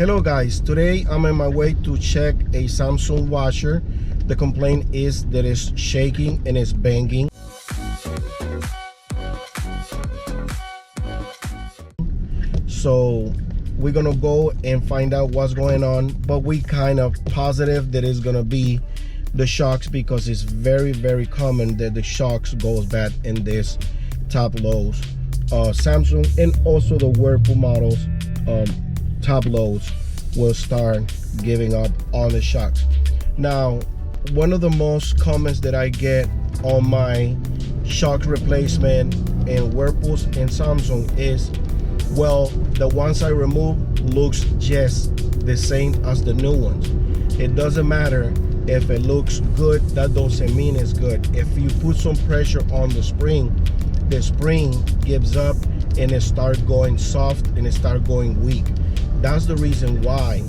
Hello guys, today I'm on my way to check a Samsung washer. The complaint is that it's shaking and it's banging. So we're gonna go and find out what's going on, but we kind of positive that it's gonna be the shocks, because it's very common that the shocks goes bad in this top loads. Samsung and also the Whirlpool models top loads will start giving up on the shocks. Now, one of the most comments that I get on my shock replacement in Whirlpools and Samsung is, well, the ones I remove looks just the same as the new ones. It doesn't matter if it looks good, that doesn't mean it's good. If you put some pressure on the spring gives up and it starts going soft and it starts going weak. That's the reason why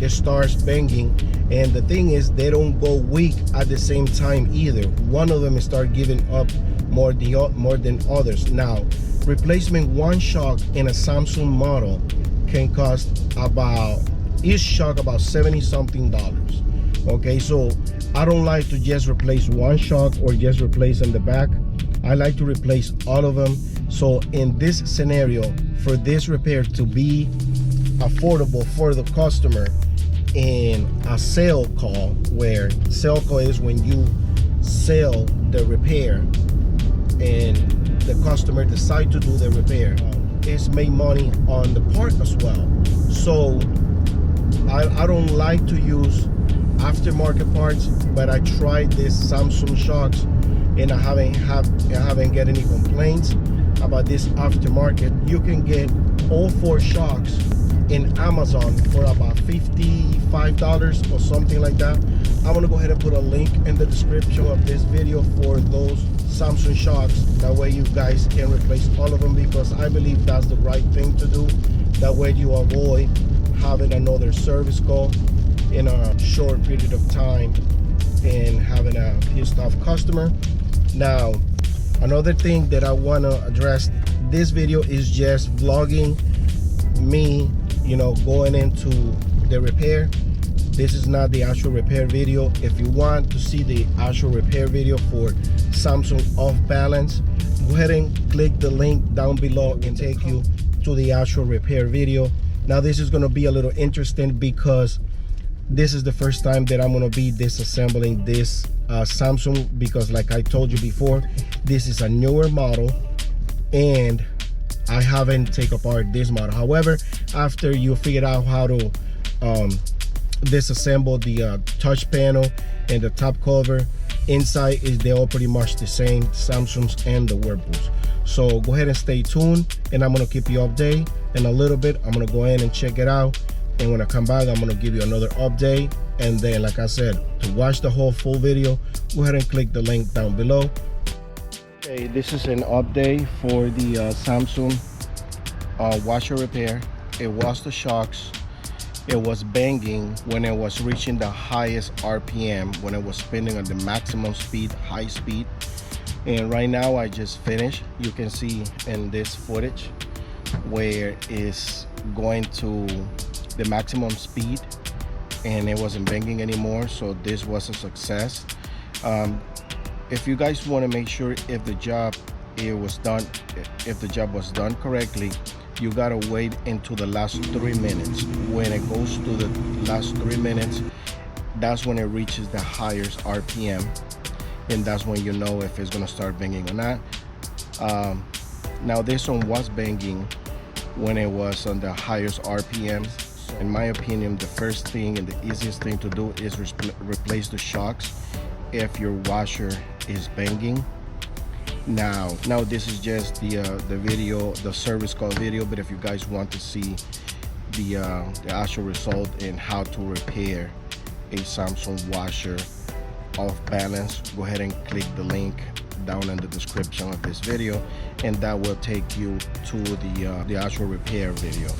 it starts banging. And the thing is, they don't go weak at the same time either. One of them start giving up more than others. Now, replacement one shock in a Samsung model can cost about, each shock about $70 something. Okay, so I don't like to just replace one shock or just replace in the back. I like to replace all of them. So in this scenario, for this repair to be affordable for the customer, in a sale call, where sale call is when you sell the repair and the customer decide to do the repair, is make money on the part as well. So I don't like to use aftermarket parts, but I tried this Samsung shocks and I haven't get any complaints about this aftermarket. You can get all 4 shocks in Amazon for about $55 or something like that. I'm gonna go ahead and put a link in the description of this video for those Samsung shocks. That way you guys can replace all of them, because I believe that's the right thing to do. That way you avoid having another service call in a short period of time and having a pissed off customer. Now, another thing that I want to address, this video is just vlogging me, going into the repair. This is not the actual repair video. If you want to see the actual repair video for Samsung Off Balance, go ahead and click the link down below and take you to the actual repair video. Now, this is going to be a little interesting because this is the first time that I'm going to be disassembling this Samsung, because like I told you before, this is a newer model and I haven't taken apart this model. However, after you figure out how to disassemble the touch panel and the top cover, inside they're all pretty much the same, Samsungs and the Whirlpools. So go ahead and stay tuned, and I'm gonna keep you updated. In a little bit, I'm gonna go ahead and check it out, and when I come back, I'm gonna give you another update. And then, like I said, to watch the whole full video, go ahead and click the link down below. Okay, this is an update for the Samsung washer repair. It was the shocks. It was banging when it was reaching the highest RPM, when it was spinning at the maximum speed, high speed. And right now I just finished. You can see in this footage where it's going to the maximum speed and it wasn't banging anymore. So this was a success. If you guys want to make sure if the job was done correctly, you gotta wait until the last 3 minutes. When it goes to the last 3 minutes, that's when it reaches the highest RPM, and that's when you know if it's gonna start banging or not. Now this one was banging when it was on the highest RPM. In my opinion, the first thing and the easiest thing to do is replace the shocks if your washer is banging. Now this is just the video, the service call video, but if you guys want to see the actual result and how to repair a Samsung washer off balance, go ahead and click the link down in the description of this video, and that will take you to the actual repair video.